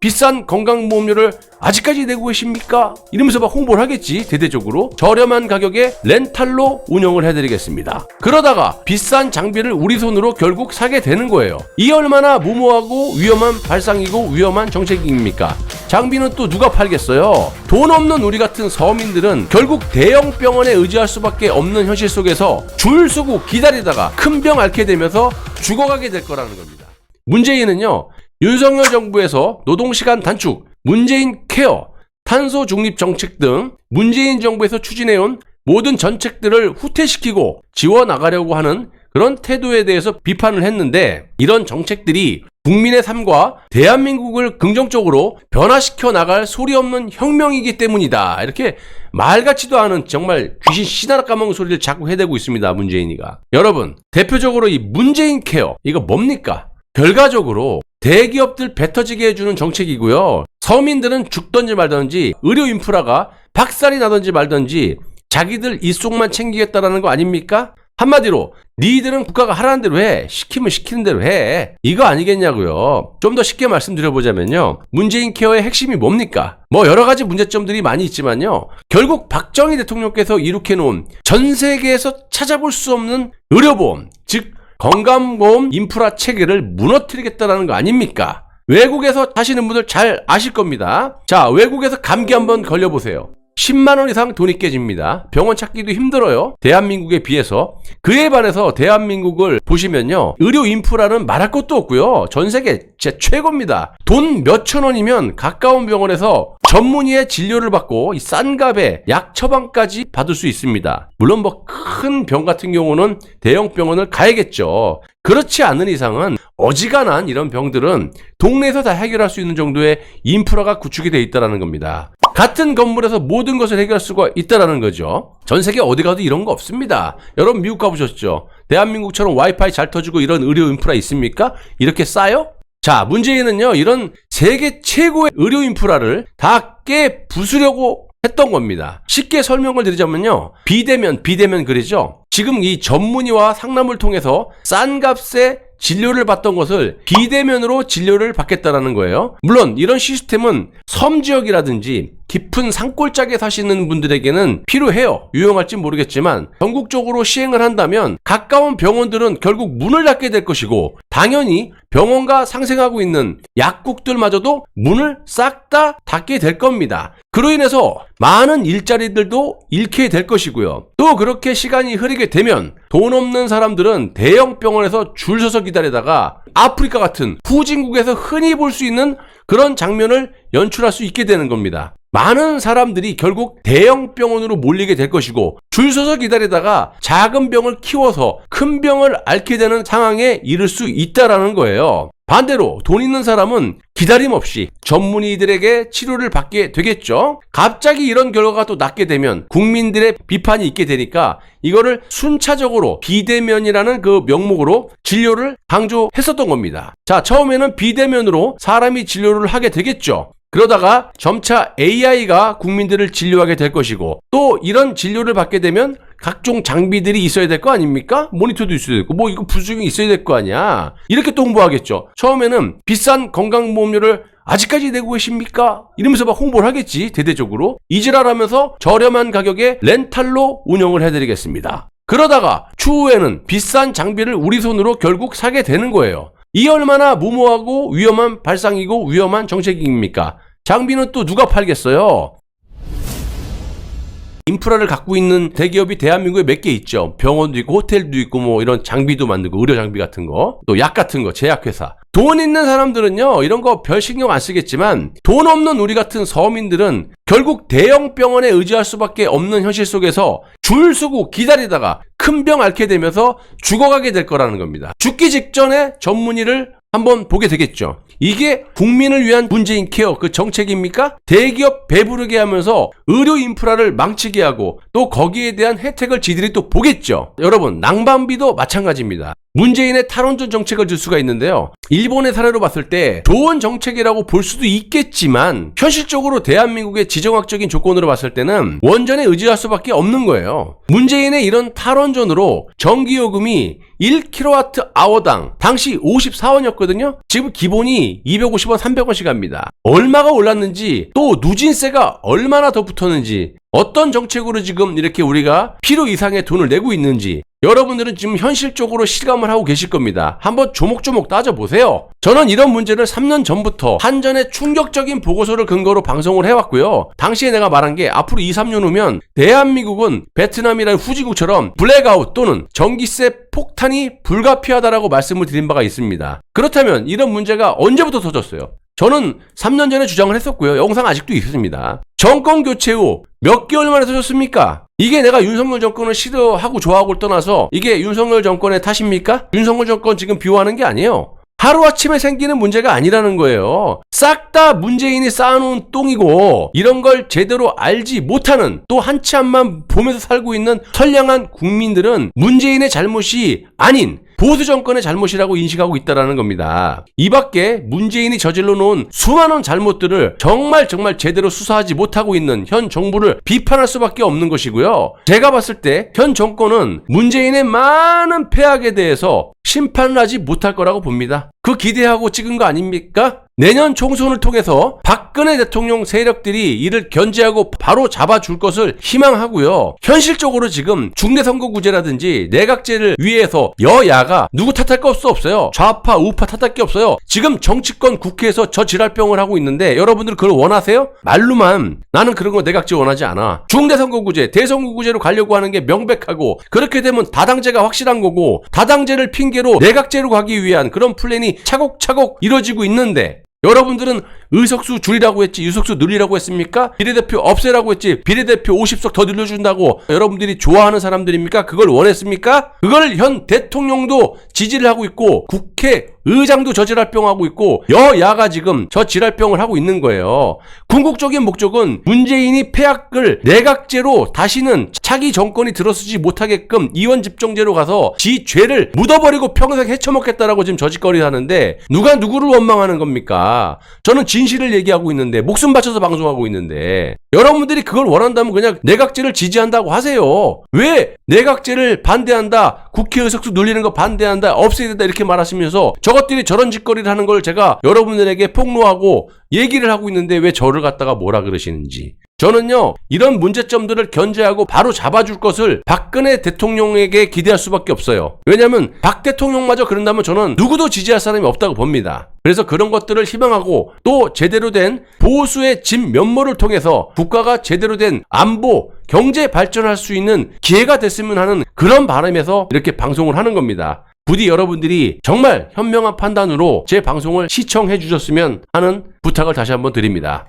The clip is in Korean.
비싼 건강보험료를 아직까지 내고 계십니까? 이러면서 막 홍보를 하겠지. 대대적으로 저렴한 가격에 렌탈로 운영을 해드리겠습니다. 그러다가 비싼 장비를 우리 손으로 결국 사게 되는 거예요. 이 얼마나 무모하고 위험한 발상이고 위험한 정책입니까? 장비는 또 누가 팔겠어요? 돈 없는 우리 같은 서민들은 결국 대형 병원에 의지할 수밖에 없는 현실 속에서 줄 서고 기다리다가 큰 병 앓게 되면서 죽어가게 될 거라는 겁니다. 문재인은요, 윤석열 정부에서 노동시간 단축, 문재인 케어, 탄소 중립 정책 등 문재인 정부에서 추진해온 모든 정책들을 후퇴시키고 지워나가려고 하는 그런 태도에 대해서 비판을 했는데, 이런 정책들이 국민의 삶과 대한민국을 긍정적으로 변화시켜 나갈 소리 없는 혁명이기 때문이다. 이렇게 말 같지도 않은 정말 귀신 씨나라 까먹은 소리를 자꾸 해대고 있습니다. 문재인이가. 여러분, 대표적으로 이 문재인 케어, 이거 뭡니까? 결과적으로 대기업들 배 터지게 해주는 정책이고요. 서민들은 죽던지 말던지 의료 인프라가 박살이 나던지 말던지 자기들 입속만 챙기겠다라는 거 아닙니까? 한마디로 니들은 국가가 하라는 대로 해. 시키면 시키는 대로 해. 이거 아니겠냐고요. 좀 더 쉽게 말씀드려보자면요. 문재인 케어의 핵심이 뭡니까? 뭐 여러 가지 문제점들이 많이 있지만요. 결국 박정희 대통령께서 이룩해놓은 전 세계에서 찾아볼 수 없는 의료보험, 즉 건강보험 인프라 체계를 무너뜨리겠다는 거 아닙니까? 외국에서 사시는 분들 잘 아실 겁니다. 자, 외국에서 감기 한번 걸려보세요. 10만원 이상 돈이 깨집니다. 병원 찾기도 힘들어요. 대한민국에 비해서. 그에 반해서 대한민국을 보시면요, 의료 인프라는 말할 것도 없고요. 전 세계 진짜 최고입니다. 돈 몇천 원이면 가까운 병원에서 전문의의 진료를 받고 이 싼 값에 약 처방까지 받을 수 있습니다. 물론 뭐 큰 병 같은 경우는 대형 병원을 가야겠죠. 그렇지 않은 이상은 어지간한 이런 병들은 동네에서 다 해결할 수 있는 정도의 인프라가 구축이 되어 있다는 겁니다. 같은 건물에서 모든 것을 해결할 수가 있다는 거죠. 전 세계 어디 가도 이런 거 없습니다. 여러분 미국 가보셨죠? 대한민국처럼 와이파이 잘 터지고 이런 의료 인프라 있습니까? 이렇게 싸요? 자, 문재인은요, 이런 세계 최고의 의료 인프라를 다 부수려고 했던 겁니다. 쉽게 설명을 드리자면요, 비대면 그러죠. 지금 이 전문의와 상담을 통해서 싼 값에 진료를 받던 것을 비대면으로 진료를 받겠다라는 거예요. 물론 이런 시스템은 섬 지역이라든지 깊은 산골짜기에 사시는 분들에게는 필요해요. 유용할지 모르겠지만 전국적으로 시행을 한다면 가까운 병원들은 결국 문을 닫게 될 것이고, 당연히 병원과 상생하고 있는 약국들마저도 문을 싹 다 닫게 될 겁니다. 그로 인해서 많은 일자리들도 잃게 될 것이고요. 또 그렇게 시간이 흐르게 되면 돈 없는 사람들은 대형 병원에서 줄 서서 기다리다가 아프리카 같은 후진국에서 흔히 볼 수 있는 그런 장면을 연출할 수 있게 되는 겁니다. 많은 사람들이 결국 대형 병원으로 몰리게 될 것이고, 줄 서서 기다리다가 작은 병을 키워서 큰 병을 앓게 되는 상황에 이를 수 있다라는 거예요. 반대로 돈 있는 사람은 기다림 없이 전문의들에게 치료를 받게 되겠죠. 갑자기 이런 결과가 또 났게 되면 국민들의 비판이 있게 되니까 이거를 순차적으로 비대면이라는 그 명목으로 진료를 강조했었던 겁니다. 자, 처음에는 비대면으로 사람이 진료를 하게 되겠죠. 그러다가 점차 AI가 국민들을 진료하게 될 것이고, 또 이런 진료를 받게 되면 각종 장비들이 있어야 될 거 아닙니까? 모니터도 있어야 되고, 뭐 이거 부수경이 있어야 될 거 아니야. 이렇게 또 홍보하겠죠. 처음에는 비싼 건강보험료를 아직까지 내고 계십니까? 이러면서 막 홍보를 하겠지. 대대적으로 이지랄하면서 저렴한 가격에 렌탈로 운영을 해드리겠습니다. 그러다가 추후에는 비싼 장비를 우리 손으로 결국 사게 되는 거예요. 이 얼마나 무모하고 위험한 발상이고 위험한 정책입니까? 장비는 또 누가 팔겠어요? 인프라를 갖고 있는 대기업이 대한민국에 몇 개 있죠. 병원도 있고 호텔도 있고 뭐 이런 장비도 만들고 의료 장비 같은 거, 또 약 같은 거, 제약회사. 돈 있는 사람들은요, 이런 거 별 신경 안 쓰겠지만 돈 없는 우리 같은 서민들은 결국 대형 병원에 의지할 수밖에 없는 현실 속에서 줄 서고 기다리다가 큰 병 앓게 되면서 죽어가게 될 거라는 겁니다. 죽기 직전에 전문의를 한번 보게 되겠죠. 이게 국민을 위한 문재인 케어 그 정책입니까? 대기업 배부르게 하면서 의료 인프라를 망치게 하고 또 거기에 대한 혜택을 지들이 또 보겠죠. 여러분, 낭방비도 마찬가지입니다. 문재인의 탈원전 정책을 들 수가 있는데요. 일본의 사례로 봤을 때 좋은 정책이라고 볼 수도 있겠지만 현실적으로 대한민국의 지정학적인 조건으로 봤을 때는 원전에 의지할 수밖에 없는 거예요. 문재인의 이런 탈원전으로 전기요금이 1kWh당 당시 54원이었거든요. 지금 기본이 250원, 300원씩 합니다. 얼마가 올랐는지, 또 누진세가 얼마나 더 붙었는지, 어떤 정책으로 지금 이렇게 우리가 필요 이상의 돈을 내고 있는지 여러분들은 지금 현실적으로 실감을 하고 계실 겁니다. 한번 조목조목 따져보세요. 저는 이런 문제를 3년 전부터 한전의 충격적인 보고서를 근거로 방송을 해왔고요. 당시에 내가 말한 게 앞으로 2, 3년 후면 대한민국은 베트남이라는 후진국처럼 블랙아웃 또는 전기세 폭탄이 불가피하다라고 말씀을 드린 바가 있습니다. 그렇다면 이런 문제가 언제부터 터졌어요? 저는 3년 전에 주장을 했었고요. 영상 아직도 있습니다. 정권 교체 후 몇 개월 만에 터졌습니까? 이게 내가 윤석열 정권을 싫어하고 좋아하고를 떠나서 이게 윤석열 정권의 탓입니까? 윤석열 정권 지금 비호하는 게 아니에요. 하루아침에 생기는 문제가 아니라는 거예요. 싹 다 문재인이 쌓아놓은 똥이고 이런 걸 제대로 알지 못하는, 또 한치 앞만 보면서 살고 있는 선량한 국민들은 문재인의 잘못이 아닌 보수 정권의 잘못이라고 인식하고 있다는 겁니다. 이 밖에 문재인이 저질러 놓은 수많은 잘못들을 정말 제대로 수사하지 못하고 있는 현 정부를 비판할 수밖에 없는 것이고요. 제가 봤을 때 현 정권은 문재인의 많은 폐악에 대해서 심판을 하지 못할 거라고 봅니다. 그 기대하고 찍은 거 아닙니까? 내년 총선을 통해서 박근혜 대통령 세력들이 이를 견제하고 바로 잡아줄 것을 희망하고요. 현실적으로 지금 중대선거구제라든지 내각제를 위해서 여야가 누구 탓할 거 없어요. 좌파 우파 탓할 게 없어요. 지금 정치권 국회에서 저 지랄병을 하고 있는데 여러분들 그걸 원하세요? 말로만 나는 그런 거 내각제 원하지 않아. 중대선거구제, 대선거구제로 가려고 하는 게 명백하고, 그렇게 되면 다당제가 확실한 거고, 다당제를 핑계로 내각제로 가기 위한 그런 플랜이 차곡차곡 이루어지고 있는데 여러분들은 의석수 줄이라고 했지 의석수 늘리라고 했습니까? 비례대표 없애라고 했지 비례대표 50석 더 늘려준다고 여러분들이 좋아하는 사람들입니까? 그걸 원했습니까? 그걸 현 대통령도 지지를 하고 있고 국회의장도 저 지랄병하고 있고 여야가 지금 저 지랄병을 하고 있는 거예요. 궁극적인 목적은 문재인이 폐악을 내각제로 다시는 차기 정권이 들어서지 못하게끔 이원집정제로 가서 지 죄를 묻어버리고 평생 헤쳐먹겠다라고 지금 저짓거리 하는데 누가 누구를 원망하는 겁니까? 저는 진실을 얘기하고 있는데, 목숨 바쳐서 방송하고 있는데, 여러분들이 그걸 원한다면 그냥 내각제를 지지한다고 하세요. 왜 내각제를 반대한다, 국회 의석수 늘리는 거 반대한다, 없애야 된다 이렇게 말하시면서 저것들이 저런 짓거리를 하는 걸 제가 여러분들에게 폭로하고 얘기를 하고 있는데 왜 저를 갖다가 뭐라 그러시는지. 저는요, 이런 문제점들을 견제하고 바로 잡아줄 것을 박근혜 대통령에게 기대할 수밖에 없어요. 왜냐면 박 대통령마저 그런다면 저는 누구도 지지할 사람이 없다고 봅니다. 그래서 그런 것들을 희망하고, 또 제대로 된 보수의 진면모를 통해서 국가가 제대로 된 안보, 경제 발전할 수 있는 기회가 됐으면 하는 그런 바람에서 이렇게 방송을 하는 겁니다. 부디 여러분들이 정말 현명한 판단으로 제 방송을 시청해 주셨으면 하는 부탁을 다시 한번 드립니다.